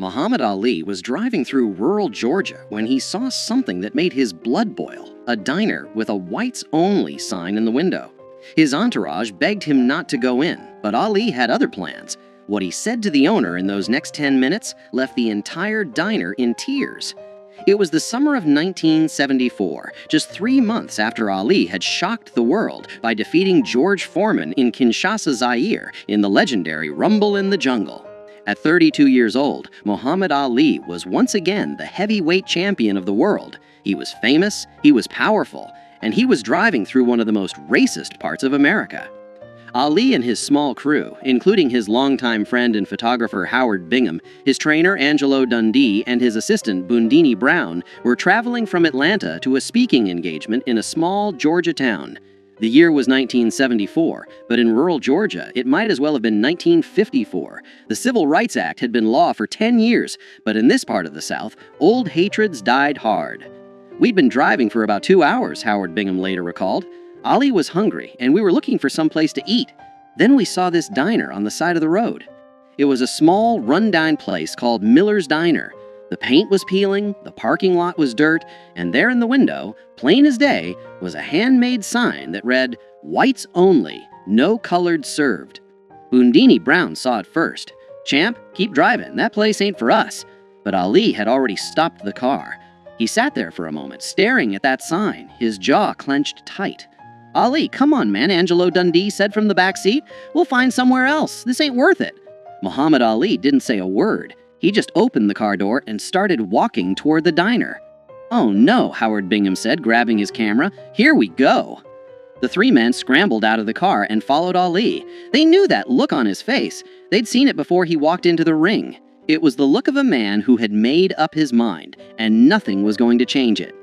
Muhammad Ali was driving through rural Georgia when he saw something that made his blood boil, a diner with a whites-only sign in the window. His entourage begged him not to go in, but Ali had other plans. What he said to the owner in those next 10 minutes left the entire diner in tears. It was the summer of 1974, just 3 months after Ali had shocked the world by defeating George Foreman in Kinshasa, Zaire, in the legendary Rumble in the Jungle. At 32 years old, Muhammad Ali was once again the heavyweight champion of the world. He was famous, he was powerful, and he was driving through one of the most racist parts of America. Ali and his small crew, including his longtime friend and photographer Howard Bingham, his trainer Angelo Dundee, and his assistant Boondini Brown, were traveling from Atlanta to a speaking engagement in a small Georgia town. The year was 1974, but in rural Georgia, it might as well have been 1954. The Civil Rights Act had been law for 10 years, but in this part of the South, old hatreds died hard. "We'd been driving for about 2 hours," Howard Bingham later recalled. "Ali was hungry, and we were looking for some place to eat. Then we saw this diner on the side of the road. It was a small, run-down place called Miller's Diner. The paint was peeling, the parking lot was dirt, and there in the window, plain as day, was a handmade sign that read, 'Whites only, no colored served.' Boondini Brown saw it first. 'Champ, keep driving, that place ain't for us.' But Ali had already stopped the car. He sat there for a moment, staring at that sign, his jaw clenched tight. 'Ali, come on, man,' Angelo Dundee said from the back seat. 'We'll find somewhere else. This ain't worth it.' Muhammad Ali didn't say a word. He just opened the car door and started walking toward the diner. 'Oh no,' Howard Bingham said, grabbing his camera. 'Here we go.' The three men scrambled out of the car and followed Ali. They knew that look on his face. They'd seen it before he walked into the ring. It was the look of a man who had made up his mind, and nothing was going to change it.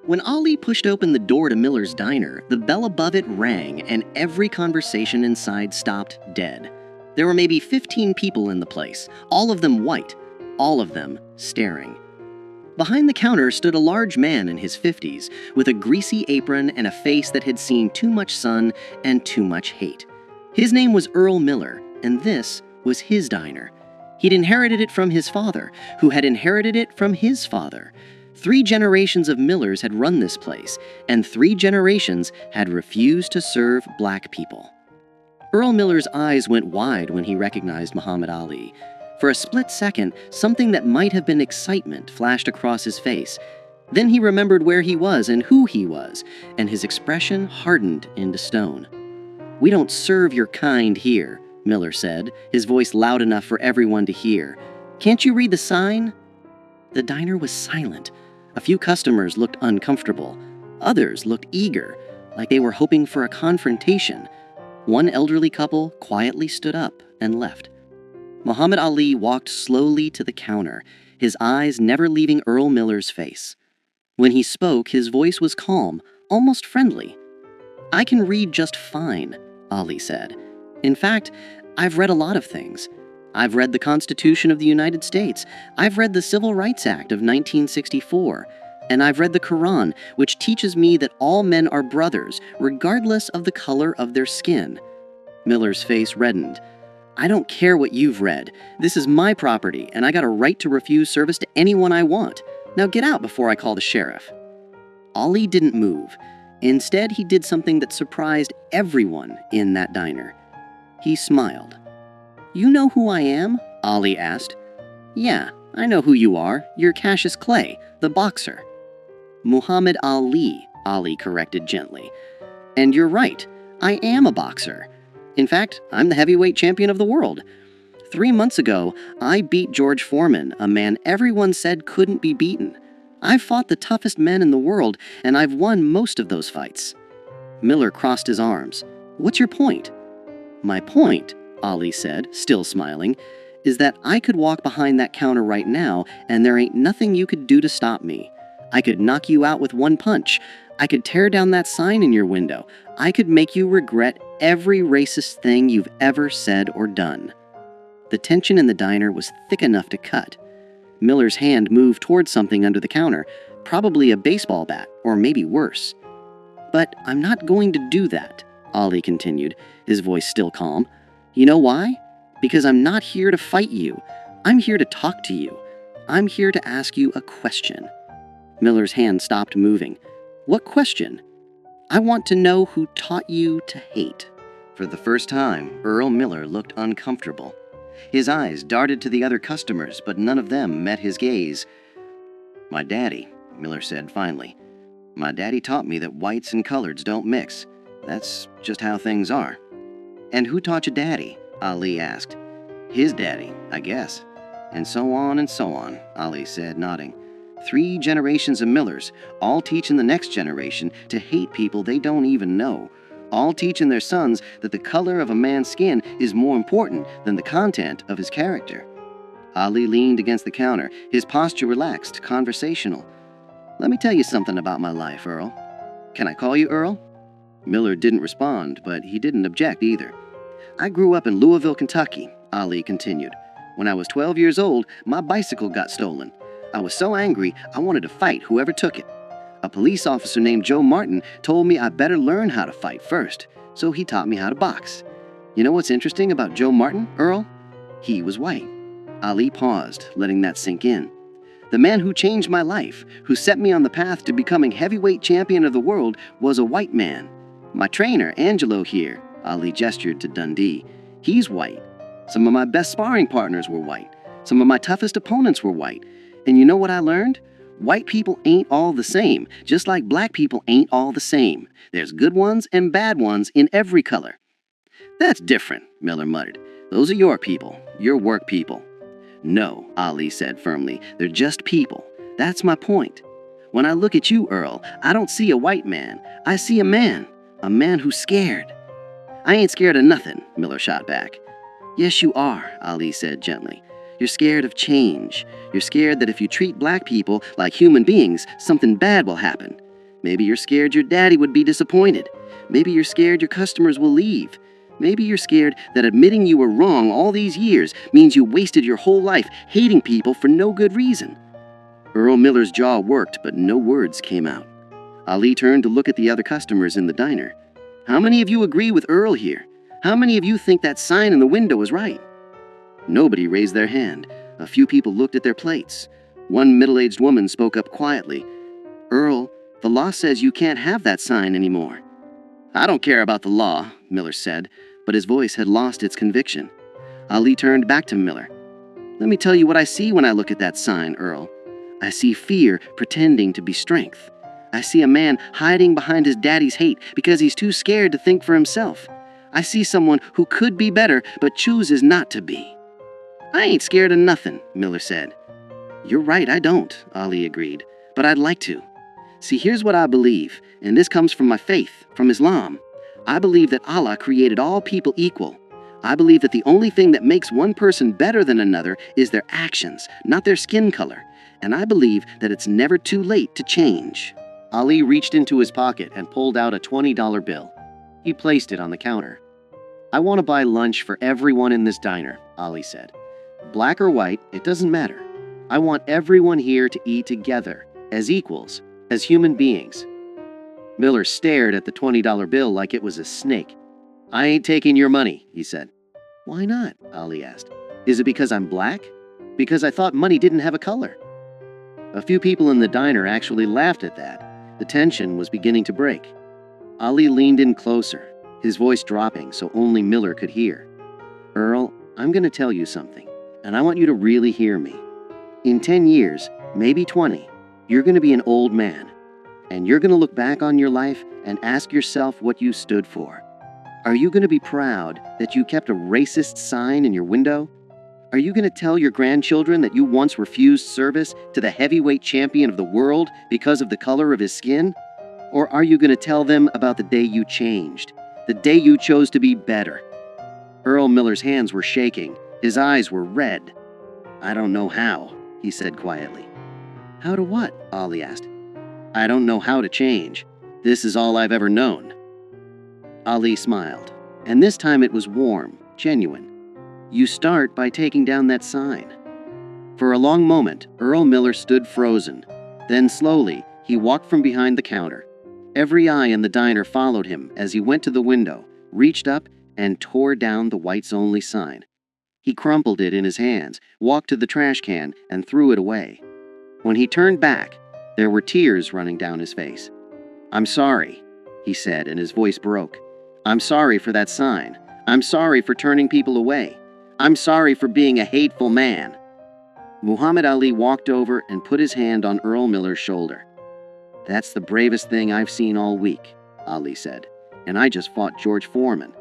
When Ali pushed open the door to Miller's Diner, the bell above it rang, and every conversation inside stopped dead. There were maybe 15 people in the place, all of them white, all of them staring. Behind the counter stood a large man in his 50s, with a greasy apron and a face that had seen too much sun and too much hate. His name was Earl Miller, and this was his diner. He'd inherited it from his father, who had inherited it from his father. 3 generations of Millers had run this place, and 3 generations had refused to serve black people. Earl Miller's eyes went wide when he recognized Muhammad Ali. For a split second, something that might have been excitement flashed across his face. Then he remembered where he was and who he was, and his expression hardened into stone. "We don't serve your kind here," Miller said, his voice loud enough for everyone to hear. "Can't you read the sign?" The diner was silent. A few customers looked uncomfortable. Others looked eager, like they were hoping for a confrontation. One elderly couple quietly stood up and left. Muhammad Ali walked slowly to the counter, his eyes never leaving Earl Miller's face. When he spoke, his voice was calm, almost friendly. "I can read just fine," Ali said. "In fact, I've read a lot of things. I've read the Constitution of the United States. I've read the Civil Rights Act of 1964. And I've read the Quran, which teaches me that all men are brothers, regardless of the color of their skin." Miller's face reddened. "I don't care what you've read. This is my property, and I got a right to refuse service to anyone I want. Now get out before I call the sheriff." Ali didn't move. Instead, he did something that surprised everyone in that diner. He smiled. "You know who I am?" Ali asked. "Yeah, I know who you are. You're Cassius Clay, the boxer." "Muhammad Ali," Ali corrected gently. "And you're right, I am a boxer. In fact, I'm the heavyweight champion of the world. 3 months ago, I beat George Foreman, a man everyone said couldn't be beaten. I've fought the toughest men in the world, and I've won most of those fights." Miller crossed his arms. "What's your point?" "My point," Ali said, still smiling, "is that I could walk behind that counter right now, and there ain't nothing you could do to stop me. I could knock you out with one punch. I could tear down that sign in your window. I could make you regret every racist thing you've ever said or done." The tension in the diner was thick enough to cut. Miller's hand moved towards something under the counter, probably a baseball bat, or maybe worse. "But I'm not going to do that," Ali continued, his voice still calm. "You know why? Because I'm not here to fight you. I'm here to talk to you. I'm here to ask you a question." Miller's hand stopped moving. "What question?" "I want to know who taught you to hate." For the first time, Earl Miller looked uncomfortable. His eyes darted to the other customers, but none of them met his gaze. "My daddy," Miller said finally. "My daddy taught me that whites and coloreds don't mix. That's just how things are." "And who taught you daddy?" Ali asked. "His daddy, I guess." "And so on, Ali said, nodding. 3 generations of Millers, all teaching the next generation to hate people they don't even know. All teaching their sons that the color of a man's skin is more important than the content of his character." Ali leaned against the counter, his posture relaxed, conversational. "Let me tell you something about my life, Earl." "Can I call you Earl?" Miller didn't respond, but he didn't object either. "I grew up in Louisville, Kentucky," Ali continued. "When I was 12 years old, my bicycle got stolen. I was so angry, I wanted to fight whoever took it. A police officer named Joe Martin told me I better learn how to fight first, so he taught me how to box. You know what's interesting about Joe Martin, Earl? He was white." Ali paused, letting that sink in. "The man who changed my life, who set me on the path to becoming heavyweight champion of the world, was a white man. My trainer, Angelo here," Ali gestured to Dundee, "he's white. Some of my best sparring partners were white. Some of my toughest opponents were white. And you know what I learned? White people ain't all the same, just like black people ain't all the same. There's good ones and bad ones in every color." "That's different," Miller muttered. "Those are your people, your work people." "No," Ali said firmly, "they're just people. That's my point. When I look at you, Earl, I don't see a white man. I see a man who's scared." "I ain't scared of nothing," Miller shot back. "Yes, you are," Ali said gently. "You're scared of change. You're scared that if you treat black people like human beings, something bad will happen. Maybe you're scared your daddy would be disappointed. Maybe you're scared your customers will leave. Maybe you're scared that admitting you were wrong all these years means you wasted your whole life hating people for no good reason." Earl Miller's jaw worked, but no words came out. Ali turned to look at the other customers in the diner. "How many of you agree with Earl here? How many of you think that sign in the window is right?" Nobody raised their hand. A few people looked at their plates. One middle-aged woman spoke up quietly. "Earl, the law says you can't have that sign anymore." "I don't care about the law," Miller said, but his voice had lost its conviction. Ali turned back to Miller. "Let me tell you what I see when I look at that sign, Earl. I see fear pretending to be strength. I see a man hiding behind his daddy's hate because he's too scared to think for himself. I see someone who could be better but chooses not to be." "I ain't scared of nothing," Miller said. "You're right, I don't," Ali agreed, "but I'd like to. See, here's what I believe, and this comes from my faith, from Islam. I believe that Allah created all people equal. I believe that the only thing that makes one person better than another is their actions, not their skin color. And I believe that it's never too late to change." Ali reached into his pocket and pulled out a $20 bill. He placed it on the counter. "I want to buy lunch for everyone in this diner," Ali said. "Black or white, it doesn't matter. I want everyone here to eat together, as equals, as human beings." Miller stared at the $20 bill like it was a snake. "I ain't taking your money," he said. "Why not?" Ali asked. "Is it because I'm black? Because I thought money didn't have a color." A few people in the diner actually laughed at that. The tension was beginning to break. Ali leaned in closer, his voice dropping so only Miller could hear. "Earl, I'm going to tell you something, and I want you to really hear me. In 10 years, maybe 20, you're going to be an old man, and you're going to look back on your life and ask yourself what you stood for. Are you going to be proud that you kept a racist sign in your window? Are you going to tell your grandchildren that you once refused service to the heavyweight champion of the world because of the color of his skin? Or are you going to tell them about the day you changed, the day you chose to be better?" Earl Miller's hands were shaking. His eyes were red. "I don't know how," he said quietly. "How to what?" Ali asked. "I don't know how to change. This is all I've ever known." Ali smiled, and this time it was warm, genuine. "You start by taking down that sign." For a long moment, Earl Miller stood frozen. Then slowly, he walked from behind the counter. Every eye in the diner followed him as he went to the window, reached up, and tore down the whites-only sign. He crumpled it in his hands, walked to the trash can, and threw it away. When he turned back, there were tears running down his face. "I'm sorry," he said, and his voice broke. "I'm sorry for that sign. I'm sorry for turning people away. I'm sorry for being a hateful man." Muhammad Ali walked over and put his hand on Earl Miller's shoulder. "That's the bravest thing I've seen all week," Ali said, "and I just fought George Foreman."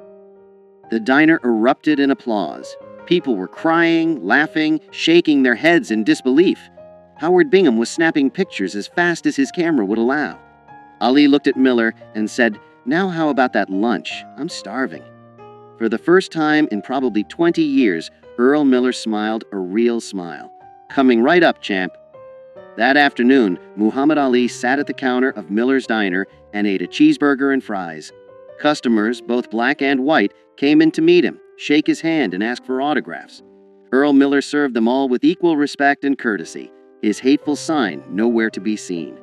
The diner erupted in applause. People were crying, laughing, shaking their heads in disbelief. Howard Bingham was snapping pictures as fast as his camera would allow. Ali looked at Miller and said, "Now how about that lunch? I'm starving." For the first time in probably 20 years, Earl Miller smiled a real smile. "Coming right up, champ." That afternoon, Muhammad Ali sat at the counter of Miller's Diner and ate a cheeseburger and fries. Customers, both black and white, came in to meet him, shake his hand, and ask for autographs. Earl Miller served them all with equal respect and courtesy, his hateful sign nowhere to be seen.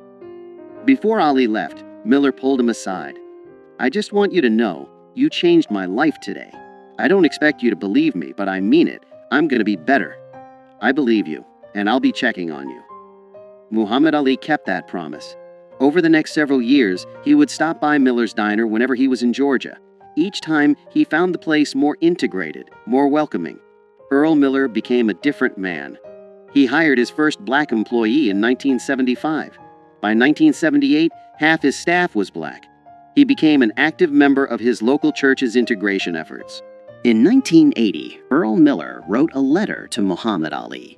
Before Ali left, Miller pulled him aside. "I just want you to know, you changed my life today. I don't expect you to believe me, but I mean it. I'm going to be better. I believe you, and I'll be checking on you." Muhammad Ali kept that promise. Over the next several years, he would stop by Miller's Diner whenever he was in Georgia. Each time, he found the place more integrated, more welcoming. Earl Miller became a different man. He hired his first black employee in 1975. By 1978, half his staff was black. He became an active member of his local church's integration efforts. In 1980, Earl Miller wrote a letter to Muhammad Ali.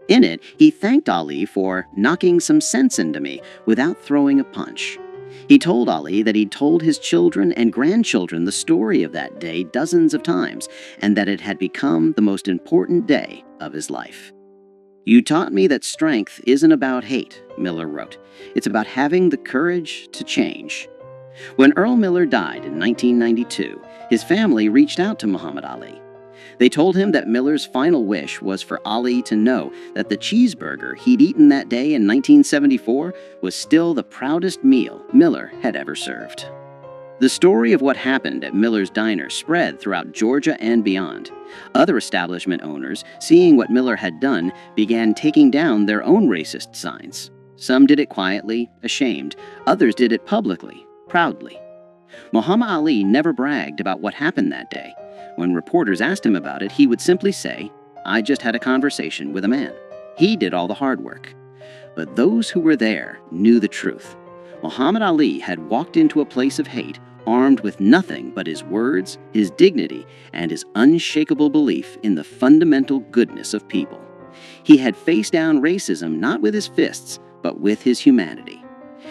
In it, he thanked Ali for knocking some sense into me without throwing a punch. He told Ali that he'd told his children and grandchildren the story of that day dozens of times, and that it had become the most important day of his life. "You taught me that strength isn't about hate," Miller wrote. "It's about having the courage to change." When Earl Miller died in 1992, his family reached out to Muhammad Ali. They told him that Miller's final wish was for Ali to know that the cheeseburger he'd eaten that day in 1974 was still the proudest meal Miller had ever served. The story of what happened at Miller's Diner spread throughout Georgia and beyond. Other establishment owners, seeing what Miller had done, began taking down their own racist signs. Some did it quietly, ashamed. Others did it publicly, proudly. Muhammad Ali never bragged about what happened that day. When reporters asked him about it, he would simply say, "I just had a conversation with a man. He did all the hard work." But those who were there knew the truth. Muhammad Ali had walked into a place of hate, armed with nothing but his words, his dignity, and his unshakable belief in the fundamental goodness of people. He had faced down racism not with his fists, but with his humanity.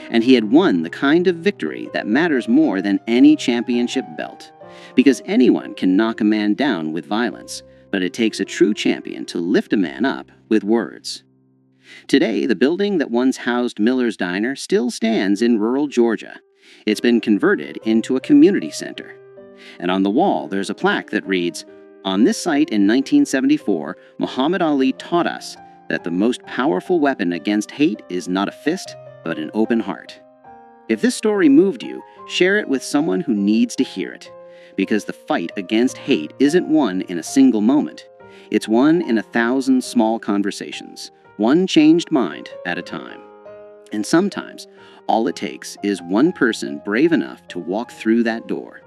And he had won the kind of victory that matters more than any championship belt. Because anyone can knock a man down with violence, but it takes a true champion to lift a man up with words. Today, the building that once housed Miller's Diner still stands in rural Georgia. It's been converted into a community center. And on the wall, there's a plaque that reads, "On this site in 1974, Muhammad Ali taught us that the most powerful weapon against hate is not a fist, but an open heart." If this story moved you, share it with someone who needs to hear it. Because the fight against hate isn't won in a single moment. It's won in 1,000 small conversations, one changed mind at a time. And sometimes, all it takes is one person brave enough to walk through that door.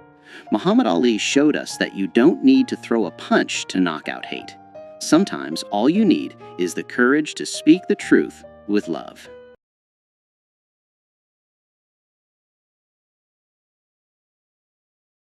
Muhammad Ali showed us that you don't need to throw a punch to knock out hate. Sometimes all you need is the courage to speak the truth with love.